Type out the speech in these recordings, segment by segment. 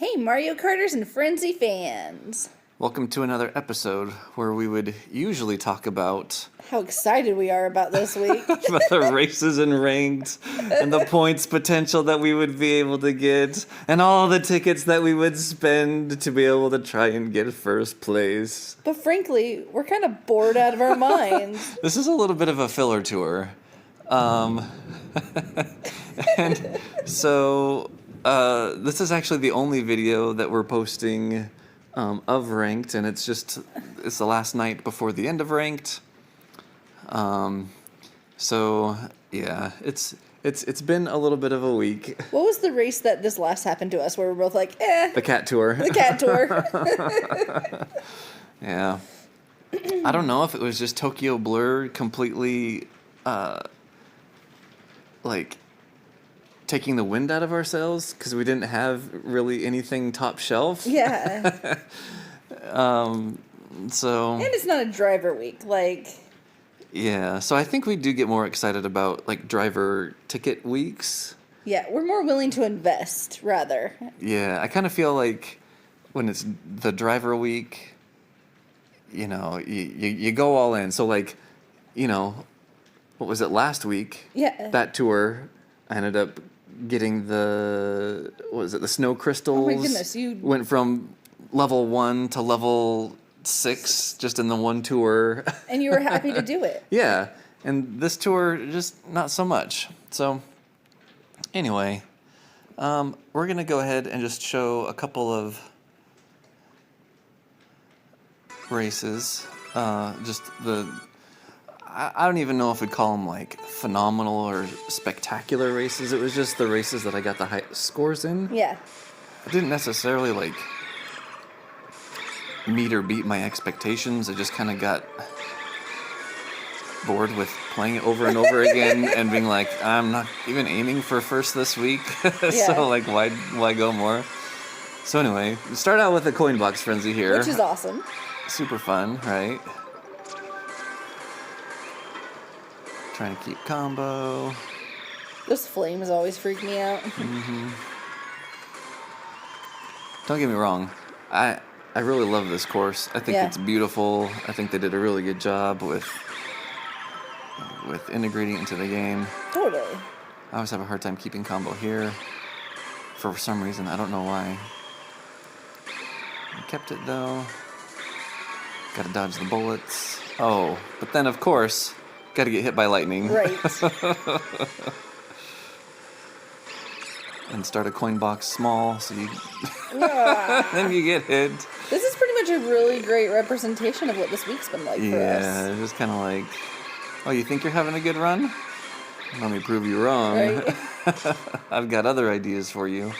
Hey, Mario Karters and Frenzy fans! Welcome to another episode where we would usually talk about How excited we are about this week. about the races and ranked and the points potential that we would be able to get and all the tickets that we would spend to be able to try and get first place. But frankly, we're kind of bored out of our minds. This is a little bit of a filler tour. And so this is actually the only video that we're posting of ranked, and it's the last night before the end of ranked. So yeah, it's been a little bit of a week. What was the race that this last happened to us where we're both like, The cat tour. The cat tour. Yeah. I don't know if it was just Tokyo Blur completely taking the wind out of our sails because we didn't have really anything top shelf. Yeah. So. And it's not a driver week, Yeah, so I think we do get more excited about driver ticket weeks. Yeah, we're more willing to invest, rather. Yeah, I kind of feel like when it's the driver week, you go all in. So what was it last week? Yeah. That tour, I ended up getting the snow crystals. Oh my goodness, you went from level 1 to level 6 just in the one tour. And you were happy to do it. Yeah, and this tour, just not so much. So, anyway, we're going to go ahead and just show a couple of races. I don't even know if we'd call them phenomenal or spectacular races. It was just the races that I got the high scores in. Yeah. I didn't necessarily meet or beat my expectations. I just kind of got bored with playing it over and over again and being like, I'm not even aiming for first this week. Yeah. So why go more? So anyway, start out with the coin box frenzy here. Which is awesome. Super fun, right? Trying to keep combo. Those flames always freak me out. Mm-hmm. Don't get me wrong. I really love this course. I think it's beautiful. I think they did a really good job with integrating it into the game. Totally. I always have a hard time keeping combo here. For some reason, I don't know why. I kept it though. Gotta dodge the bullets. Oh, but then of course, gotta get hit by lightning. Right. And start a coin box small, so you then you get hit. This is pretty much a really great representation of what this week's been like for us. Yeah, it's just kind of oh, you think you're having a good run? Let me prove you wrong. Right. I've got other ideas for you.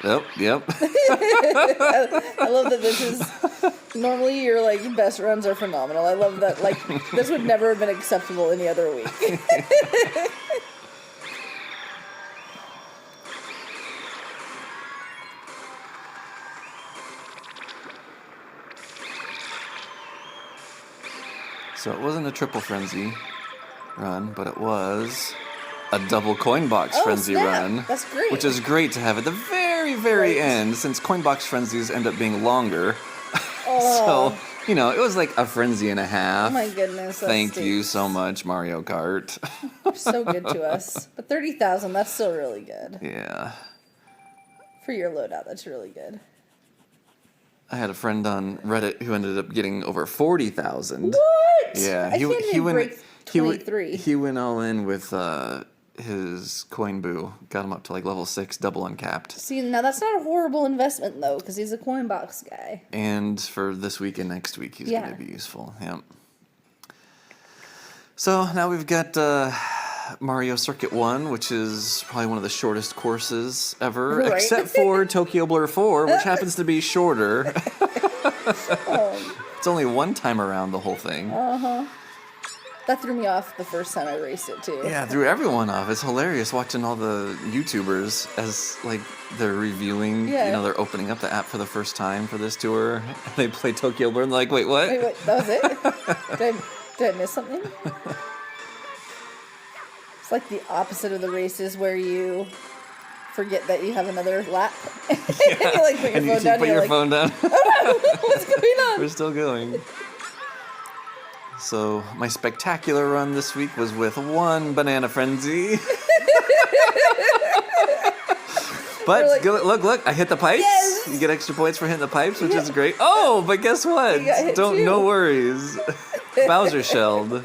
Yep. I love that this is normally your best runs are phenomenal. I love that this would never have been acceptable any other week. So it wasn't a triple frenzy run, but it was a double coin box frenzy run. That's great. Which is great to have at the very, very end, since coin box frenzies end up being longer. Oh. So, it was like a frenzy and a half. Oh my goodness. Thank you so much, Mario Kart. You're so good to us. But 30,000, that's still really good. Yeah. For your loadout, that's really good. I had a friend on Reddit who ended up getting over 40,000. What? Yeah, I can't even break 23. He went all in with his coin boo. Got him up to level 6, double uncapped. See, now that's not a horrible investment though, because he's a coin box guy. And for this week and next week, he's going to be useful. Yep. So now we've got Mario Circuit 1, which is probably one of the shortest courses ever, right. except for Tokyo Blur 4, which happens to be shorter. It's only one time around the whole thing. Uh-huh. That threw me off the first time I raced it, too. Yeah, threw everyone off. It's hilarious watching all the YouTubers as, they're reviewing, they're opening up the app for the first time for this tour. They play Tokyo Blur and they're like, wait, what? Wait, that was it? Did I miss something? It's like the opposite of the races where you forget that you have another lap. And you like put your And you phone down. put your Like, phone down. what's going on? We're still going. So my spectacular run this week was with 1 Banana Frenzy. But Like, look, I hit the pipes. Yes! You get extra points for hitting the pipes, which is great. Oh, but guess what? You got hit too. No worries. Bowser shelled.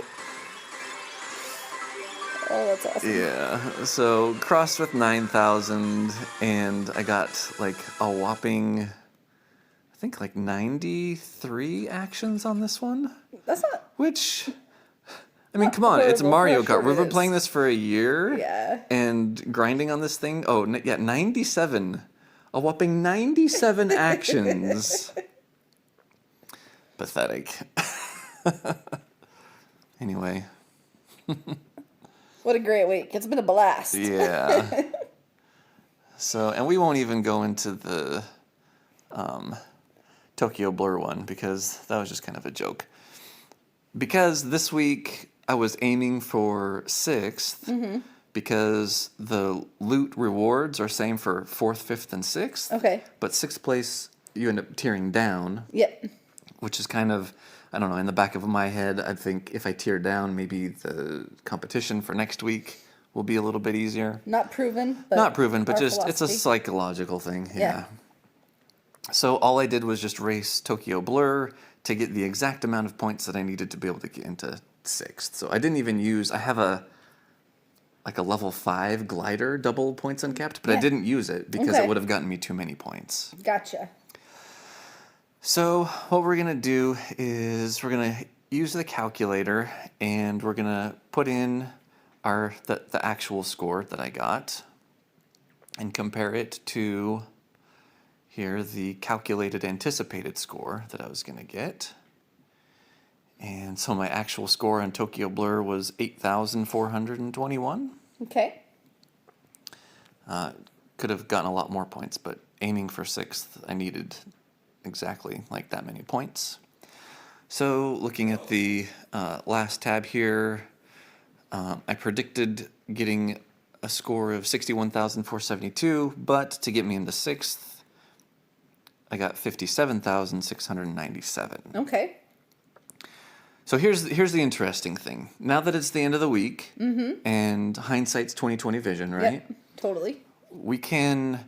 Oh, that's awesome. Yeah. So crossed with 9,000, and I got like a whopping, I think like 93 actions on this one. That's not. Which, I mean, come on, horrible it's for Mario how Kart. short We've it been is. playing this for a year. Yeah. And grinding on this thing. Oh, yeah, 97. A whopping 97 actions. Pathetic. Anyway. What a great week. It's been a blast. Yeah. So, and we won't even go into the Tokyo Blur one because that was just kind of a joke. Because this week I was aiming for 6th because the loot rewards are same for 4th, 5th, and 6th. Okay. But 6th place, you end up tearing down, Yep. which is kind of, I don't know, in the back of my head, I think if I tear down, maybe the competition for next week will be a little bit easier. Not proven. But Not proven, but our just it's a philosophy. psychological thing. Yeah. Yeah. So all I did was just race Tokyo Blur to get the exact amount of points that I needed to be able to get into 6th. So I didn't even use, I have a level 5 glider, double points uncapped, but I Yeah. didn't use it because Okay. it would have gotten me too many points. Gotcha. So what we're gonna do is we're gonna use the calculator and we're gonna put in the actual score that I got and compare it to here the calculated anticipated score that I was gonna get. And so my actual score on Tokyo Blur was 8,421. Okay. Could have gotten a lot more points, but aiming for 6th, I needed exactly like that many points. So looking at the last tab here, I predicted getting a score of 61,472, but to get me into 6th, I got 57,697. Okay. So here's the interesting thing. Now that it's the end of the week, and hindsight's 20/20 vision, right? Yep. Totally. We can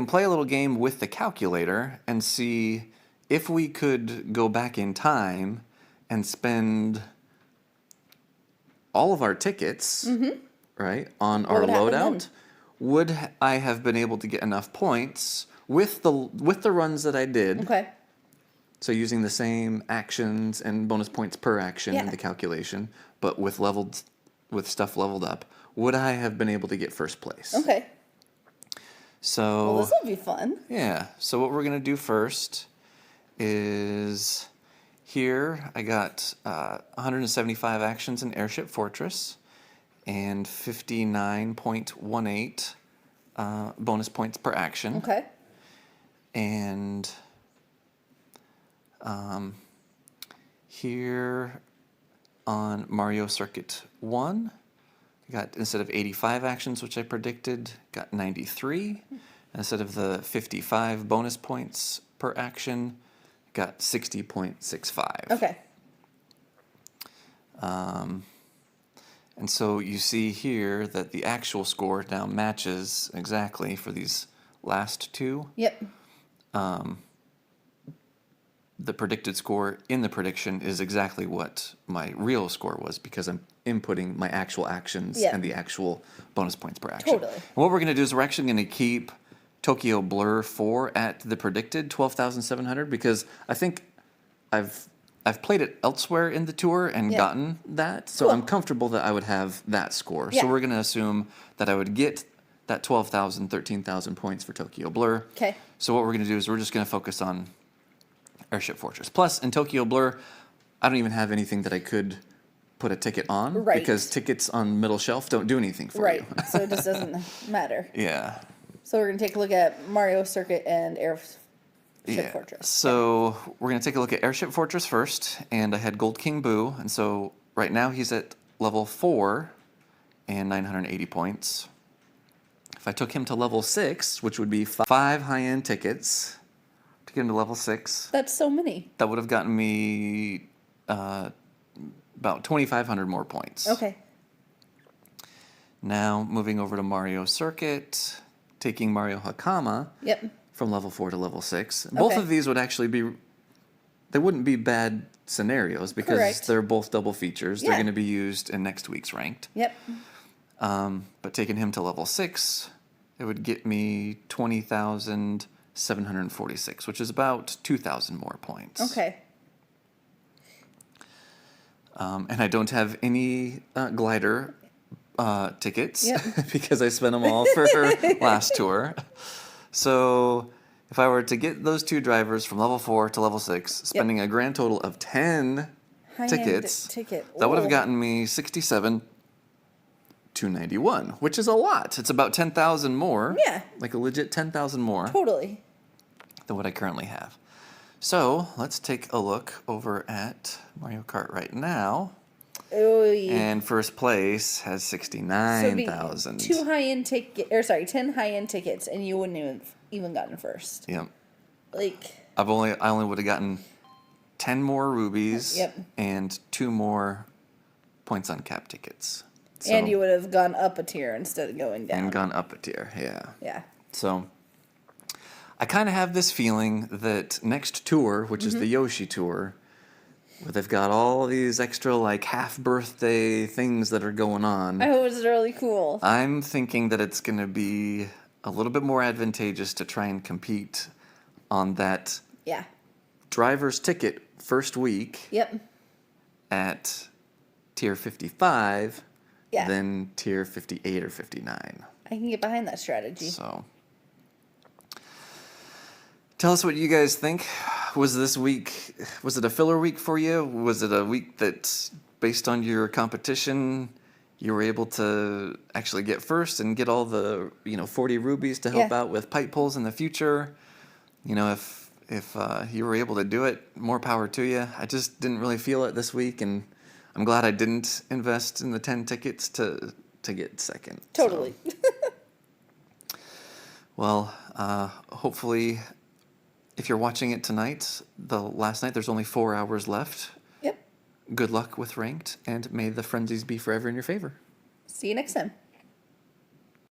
play a little game with the calculator and see if we could go back in time and spend all of our tickets, right, on our would happen loadout. then? Would I have been able to get enough points with the runs that I did? Okay. So using the same actions and bonus points per action in Yeah. the calculation, but with stuff leveled up, would I have been able to get first place? Okay. So Well, this will be fun. yeah. So what we're gonna do first is here I got 175 actions in Airship Fortress and 59.18 bonus points per action. Okay. And here on Mario Circuit 1, I got, instead of 85 actions, which I predicted, got 93. Instead of the 55 bonus points per action, got 60.65. Okay. And so you see here that the actual score now matches exactly for these last two. Yep. The predicted score in the prediction is exactly what my real score was because I'm inputting my actual actions Yeah. and the actual bonus points per action. Totally. And what we're going to do is we're actually going to keep Tokyo Blur 4 at the predicted 12,700 because I think I've played it elsewhere in the tour and Yeah. gotten that, so Cool. I'm comfortable that I would have that score. Yeah. So we're going to assume that I would get that 12,000, 13,000 points for Tokyo Blur. Okay. So what we're going to do is we're just going to focus on Airship Fortress. Plus, in Tokyo Blur, I don't even have anything that I could put a ticket on. Right. Because tickets on middle shelf don't do anything for Right. you. So it just doesn't matter. Yeah. So we're going to take a look at Mario Circuit and Airship Fortress. So we're going to take a look at Airship Fortress first, and I had Gold King Boo, and so right now he's at level 4 and 980 points. if I took him to level 6, which would be 5 high-end tickets to get him to level 6, That's so many. that would have gotten me about 2,500 more points. Okay. Now, moving over to Mario Circuit, taking Mario Hakama Yep. from level 4 to level 6. Both Okay. of these would actually be, they wouldn't be bad scenarios because Correct. they're both double features. They're Yeah. going to be used in next week's ranked. Yep. But taking him to level 6, it would get me 20,746, which is about 2,000 more points. Okay. And I don't have any glider tickets Yep. because I spent them all for last tour. So if I were to get those 2 drivers from level 4 to level 6, spending a grand total of 10 High-end tickets, ticket. that would have Whoa. gotten me 67,291, which is a lot. It's about 10,000 more. Yeah. Like a legit 10,000 more Totally. than what I currently have. So let's take a look over at Mario Kart right now. Oh, yeah. And first place has So it'd be 69,000. 10 high-end tickets, and you wouldn't even gotten first. Yep. Like, I only would have gotten 10 more rubies Yep. and 2 more points on cap tickets. So, and you would have gone up a tier instead of going down. and gone up a tier, yeah. Yeah. So I kind of have this feeling that next tour, which Mm-hmm. is the Yoshi tour, where they've got all these extra like half birthday things that are going on. I hope it's really cool. I'm thinking that it's going to be a little bit more advantageous to try and compete on that Yeah. driver's ticket first week Yep. at tier 55 Yeah. than tier 58 or 59. I can get behind that strategy. So tell us what you guys think. Was this week, was it a filler week for you? Was it a week that, based on your competition, you were able to actually get first and get all the 40 rubies to help Yeah. out with pipe pulls in the future? If you were able to do it, more power to you. I just didn't really feel it this week, and I'm glad I didn't invest in the 10 tickets to get second. So, Totally. well, hopefully, if you're watching it tonight, the last night, there's only 4 hours left. Yep. Good luck with ranked, and may the frenzies be forever in your favor. See you next time.